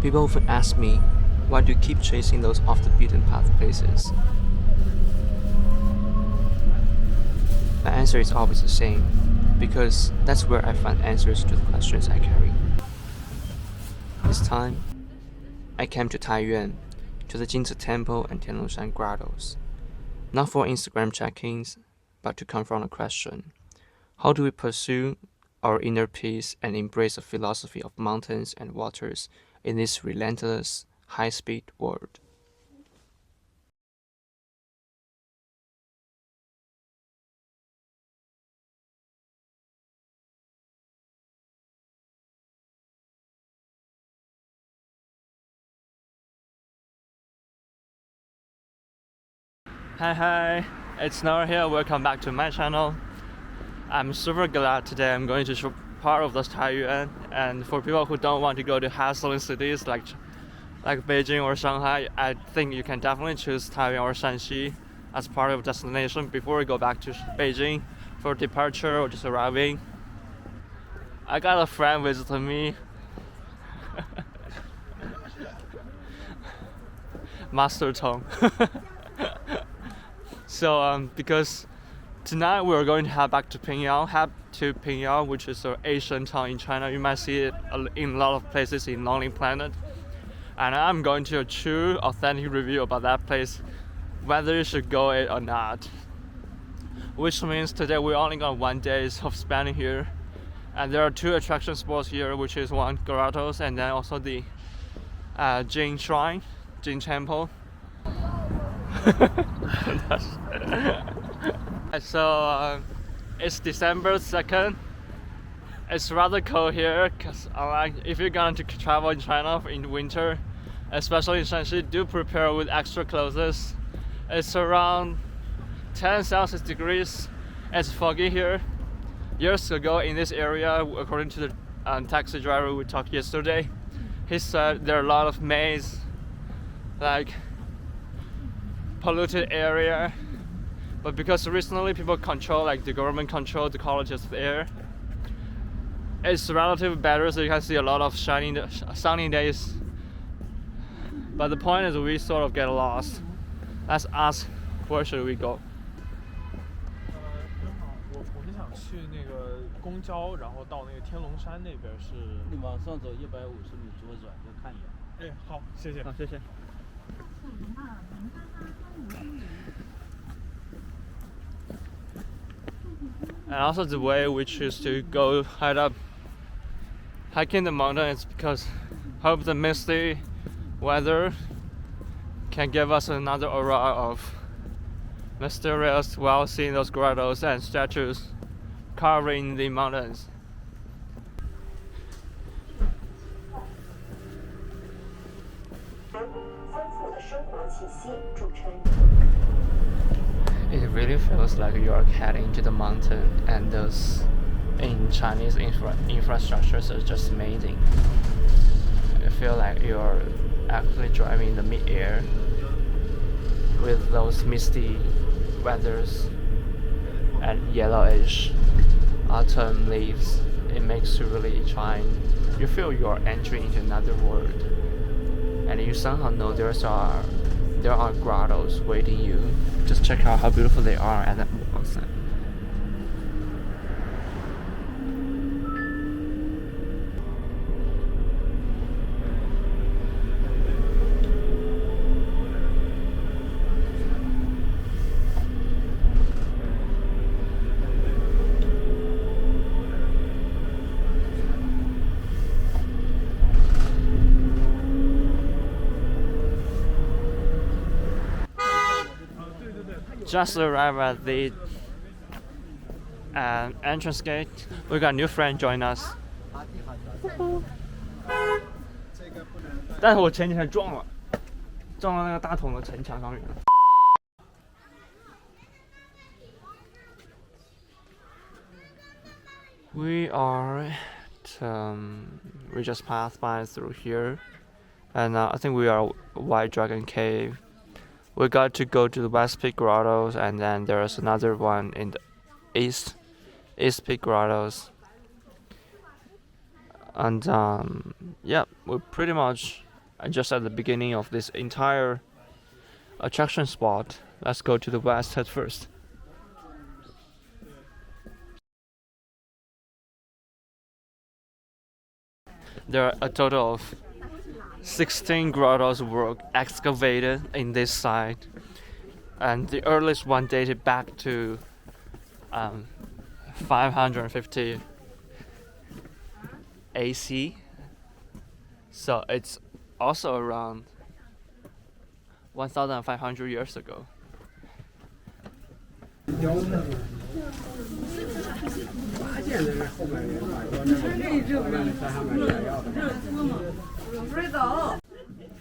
People often ask me, why do you keep chasing those off the beaten path places? My answer is always the same, because that's where I find answers to the questions I carry. This time, I came to Taiyuan, to the Jinci temple and Tianlongshan Grottoes. Not for Instagram check-ins, but to confront a question. How do we pursue our inner peace and embrace the philosophy of mountains and waters in this relentless, high-speed world? Hi, it's Noah here. Welcome back to my channel. I'm super glad today I'm going to show part of this Taiyuan, and for people who don't want to go to hassling cities like Beijing or Shanghai, I think you can definitely choose Taiyuan or Shanxi as part of destination before we go back to Beijing for departure or just arriving. I got a friend visiting me. Master Tong. So because tonight we're going to head back to Pingyang, which is an Asian town in China. You might see it in a lot of places in Lonely Planet. And I'm going to a true, authentic review about that place, whether you should go it or not. Which means today we only got 1 day of spending here. And there are 2 attraction spots here, which is one Grottoes and then also the Jin Shrine, Jin Temple. So it's December 2nd. It's rather cold here because if you're going to travel in China in winter, especially in Shanxi, do prepare with extra clothes. It's around 10 Celsius degrees. It's foggy here. Years ago in this area, according to the taxi driver we talked yesterday, he said there are a lot of maze, like polluted area, but because recently people control, like the government control the quality of the air, it's relatively better, so you can see a lot of sunny days. But the point is we sort of get lost. Let's ask, where should we go? 我们想去那个公交，然后到那个天龙山那边是。你往上走150米左转就看见。哎，好，谢谢。好，谢谢。And also the way we choose to go hiking the mountain is because hope the misty weather can give us another aura of mysterious while seeing those grottos and statues carving the mountains. It really feels like you're heading to the mountain, and those in Chinese infrastructures are just amazing. I feel like you're actually driving in the mid-air with those misty weathers and yellowish autumn leaves. It makes you really you feel you're entering into another world, and you somehow know there are grottos waiting you. Just check out how beautiful they are at that moment. Just arrived at the entrance gate. We got a new friend join us. 但是我前几天撞到那个大桶的城墙上面了。We just passed by through here, and I think we are White Dragon Cave. We got to go to the West Peak Grottoes, and then there's another one in the East Peak Grottoes. And yeah, we pretty much And just at the beginning of this entire attraction spot, let's go to the west at first. There are a total of 16 grottos were excavated in this site, and the earliest one dated back to 550 AC. So it's also around 1,500 years ago.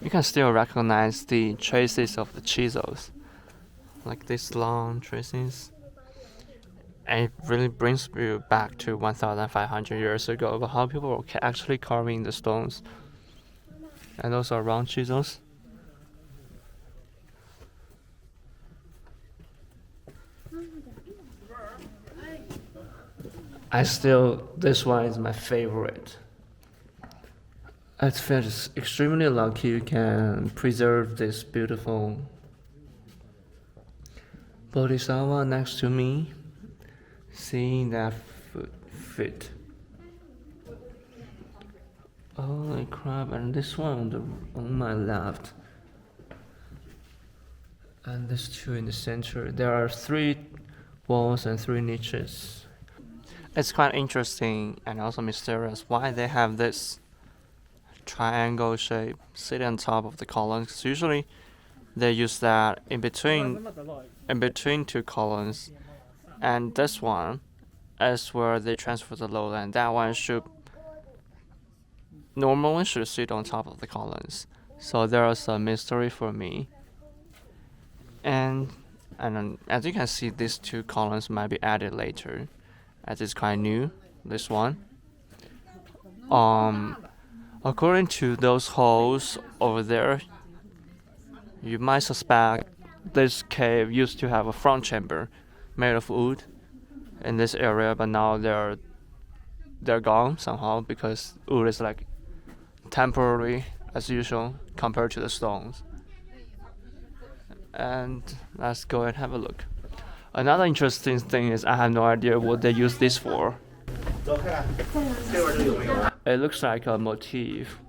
You can still recognize the traces of the chisels, like these long traces. And it really brings you back to 1,500 years ago about how people were actually carving the stones. And those are round chisels. This one is my favorite. I feel extremely lucky you can preserve this beautiful Bodhisattva next to me, seeing that fit. Holy crap, and this one on my left. And these two in the center. There are 3 walls and 3 niches. It's quite interesting and also mysterious why they have this triangle shape sitting on top of the columns. 'Cause usually they use that in between 2 columns, and this one is where they transfer the load, and that one normally should sit on top of the columns. So there's a mystery for me. And as you can see, these 2 columns might be added later, as it's quite new, this one. According to those holes over there, you might suspect this cave used to have a front chamber made of wood in this area, but now they're gone somehow because wood is like temporary as usual compared to the stones. And let's go and have a look. Another interesting thing is I have no idea what they use this for. It looks like a motif.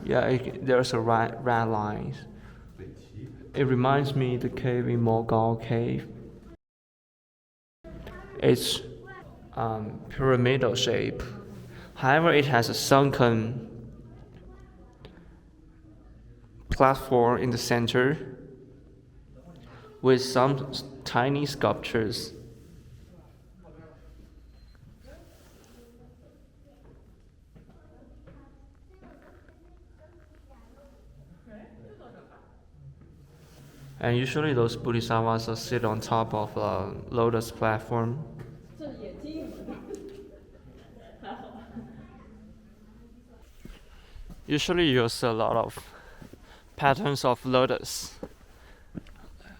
Yeah, there's a red line. It reminds me of the cave in Mogao Cave. It's pyramidal shape. However, it has a sunken platform in the center with some tiny sculptures. And usually those bodhisattvas sit on top of a lotus platform. Usually you see a lot of patterns of lotus,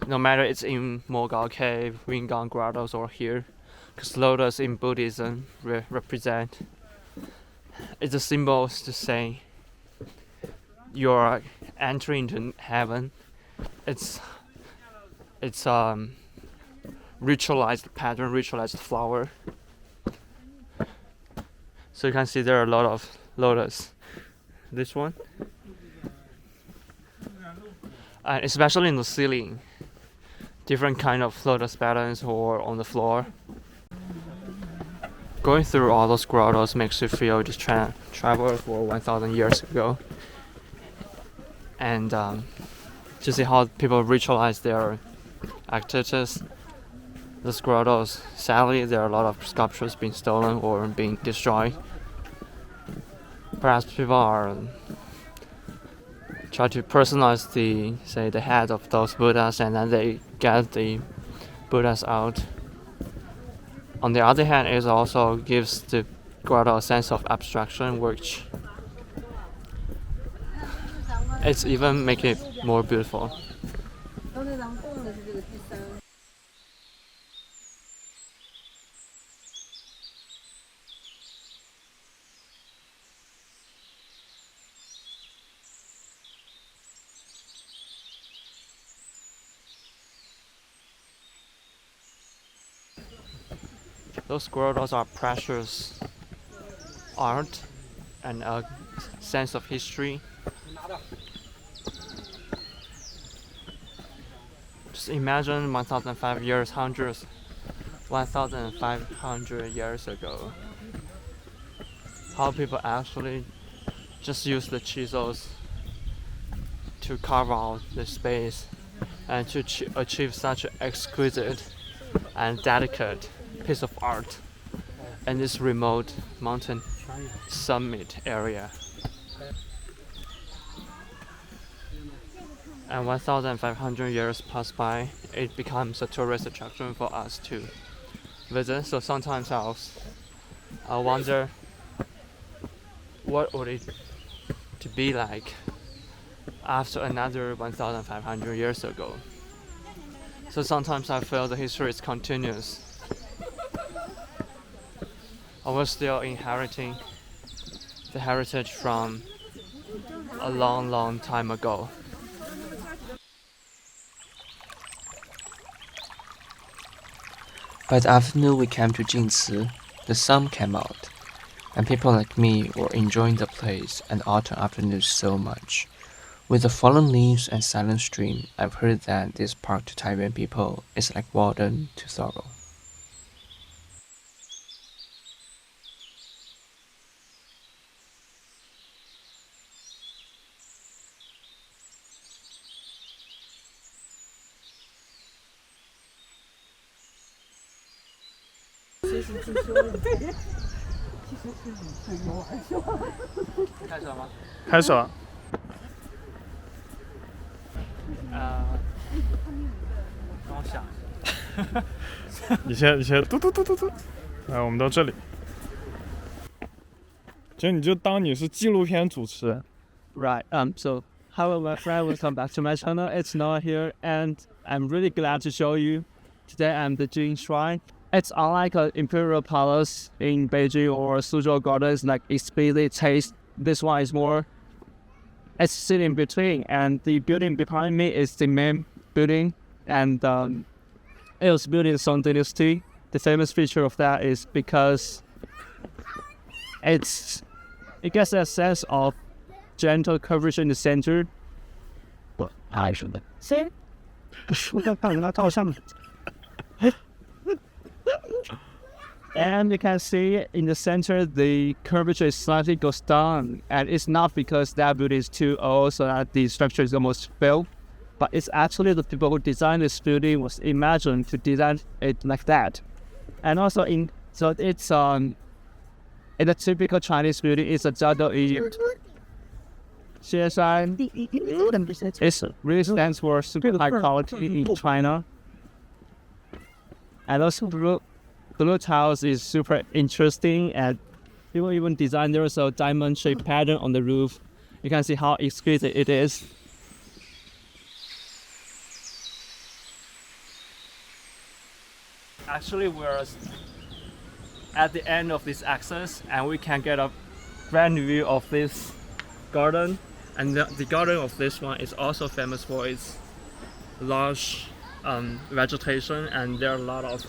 no matter it's in Mogao Cave, Wingang Grottoes, or here, because lotus in Buddhism represent, it's a symbol to say you're entering into heaven. It's ritualized pattern, ritualized flower. So you can see there are a lot of lotus. This one, and especially in the ceiling, different kind of lotus patterns or on the floor. Going through all those grottos makes you feel just travel for 1,000 years ago, and to see how people ritualize their activities. Those grottos, sadly, there are a lot of sculptures being stolen or being destroyed. Perhaps people are try to personalize the head of those Buddhas, and then they get the Buddhas out. On the other hand, it also gives the grotto a sense of abstraction, which it's even make it more beautiful. those grottoes are precious art and a sense of history. Just imagine 1,500 years ago, how people actually just use the chisels to carve out the space and to achieve such an exquisite and delicate piece of art in this remote mountain summit area. And 1,500 years pass by, it becomes a tourist attraction for us to visit. So sometimes I wonder what would it to be like after another 1,500 years ago. So sometimes I feel the history is continuous. We're still inheriting the heritage from a long time ago. By the afternoon we came to Jinci, the sun came out, and people like me were enjoying the place and autumn afternoon so much. With the fallen leaves and silent stream, I've heard that this park to Taiyuan people is like water to sorrow.开始了。让我想你先嘟嘟嘟嘟嘟。我们到这里。你就当你是纪录片主持人。 Right. So, hello, my friend. Welcome back to my channel. It's Noah here, and I'm really glad to show you. Today, I'm the Jin Shrine. It's unlike an imperial palace in Beijing or Suzhou Gardens, like explicitly taste. This one is more. It's sitting between, and the building behind me is the main building, and it was built in Song Dynasty. The famous feature of that is because it gets a sense of gentle curvature in the center. See? And you can see in the center the curvature slightly goes down, and it's not because that building is too old so that the structure is almost built, but it's actually the people who designed this building was imagined to design it like that. And also in a typical Chinese building, it's a Jiadou Egypt. Xieshan, it really stands for super high quality in China. And also blue tiles is super interesting, and people even designed there a diamond shaped pattern on the roof. You can see how exquisite it is. Actually, we're at the end of this access, and we can get a grand view of this garden. And the garden of this one is also famous for its large vegetation, and there are a lot of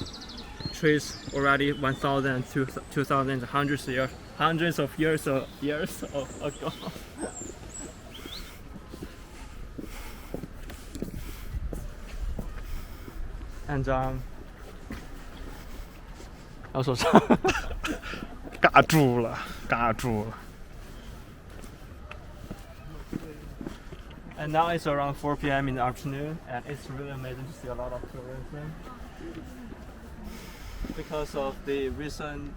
trees already 1,000, 2,000, hundreds of years ago. And also 尬住了。And now it's around 4 p.m. in the afternoon, and it's really amazing to see a lot of tourism. Because of the recent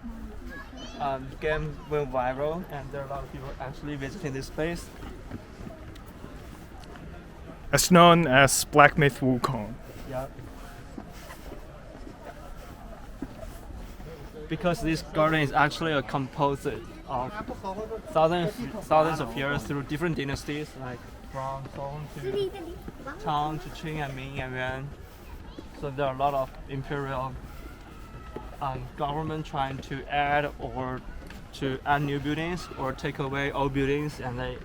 game went viral, and there are a lot of people actually visiting this place. It's known as Black Myth Wukong. Yeah. Because this garden is actually a composite of thousands of years through different dynasties, like from Song to Tang to Qing and Ming and Yuan. So there are a lot of imperial government trying to add or to add new buildings or take away old buildings, and they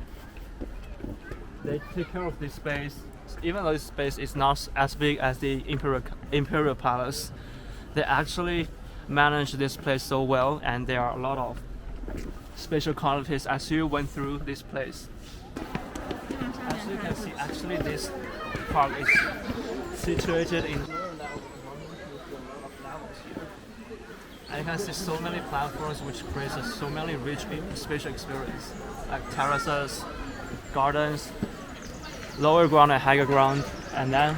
take care of this space. Even though this space is not as big as the imperial palace, they actually manage this place so well, and there are a lot of special qualities as you went through this place. As you can see, actually this park is situated in and you can see so many platforms which creates so many rich spatial experience, like terraces, gardens, lower ground and higher ground, and then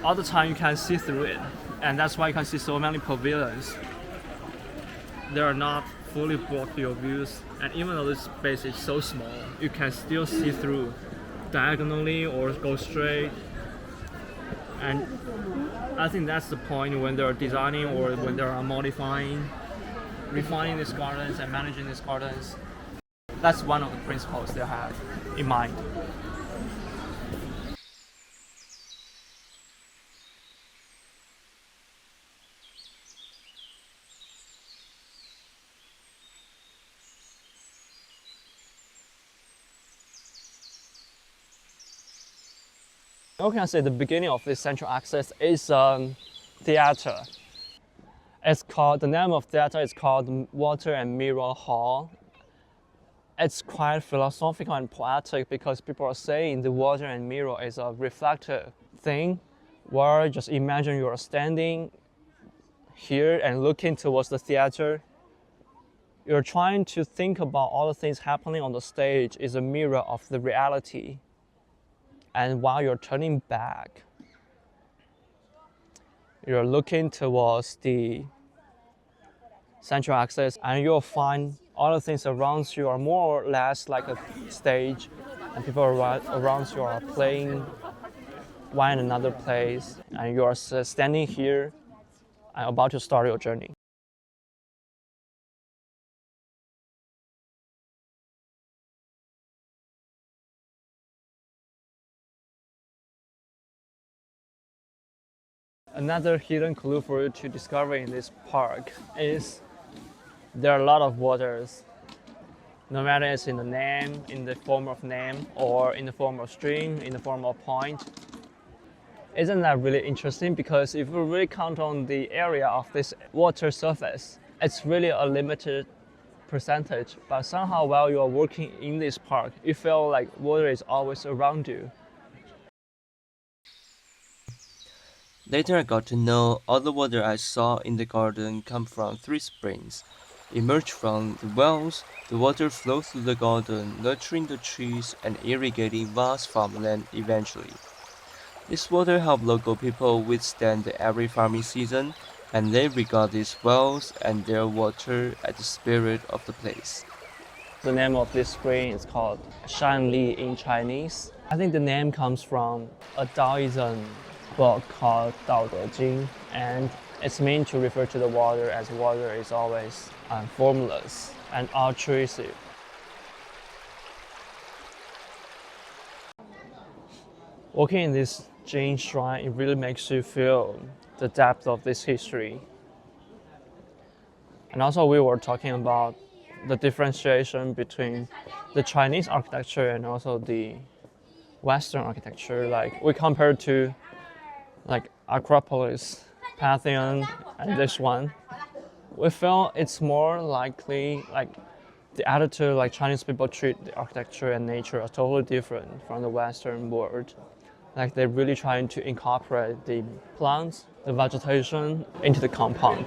all the time you can see through it, and that's why you can see so many pavilions. They are not fully block your views, and even though this space is so small, you can still see through diagonally or go straight. And I think that's the point when they're designing or when they are modifying, refining these gardens and managing these gardens. That's one of the principles they have in mind. You can say the beginning of this central access is theater. The name of theater is called Water and Mirror Hall. It's quite philosophical and poetic because people are saying the water and mirror is a reflective thing, where just imagine you are standing here and looking towards the theater. You're trying to think about all the things happening on the stage is a mirror of the reality. And while you're turning back, you're looking towards the central axis, and you'll find all the things around you are more or less like a stage, and people around you are playing one in another place, and you are standing here and about to start your journey. Another hidden clue for you to discover in this park is there are a lot of waters. No matter it's in the name, in the form of name, or in the form of stream, in the form of point. Isn't that really interesting? Because if you really count on the area of this water surface, it's really a limited percentage. But somehow while you are working in this park, you feel like water is always around you. Later I got to know all the water I saw in the garden come from 3 springs. Emerged from the wells, the water flows through the garden, nurturing the trees and irrigating vast farmland eventually. This water helped local people withstand every farming season, and they regard these wells and their water as the spirit of the place. The name of this spring is called Shanxi in Chinese. I think the name comes from a Taoism book called Dao De Jing, and it's meant to refer to the water, as water is always formless and altruistic. Walking in this Jin shrine, it really makes you feel the depth of this history. And also we were talking about the differentiation between the Chinese architecture and also the Western architecture. Like we compared to like Acropolis, Pantheon, and this one, we feel it's more likely like the attitude like Chinese people treat the architecture and nature are totally different from the Western world. Like they're really trying to incorporate the plants, the vegetation into the compound.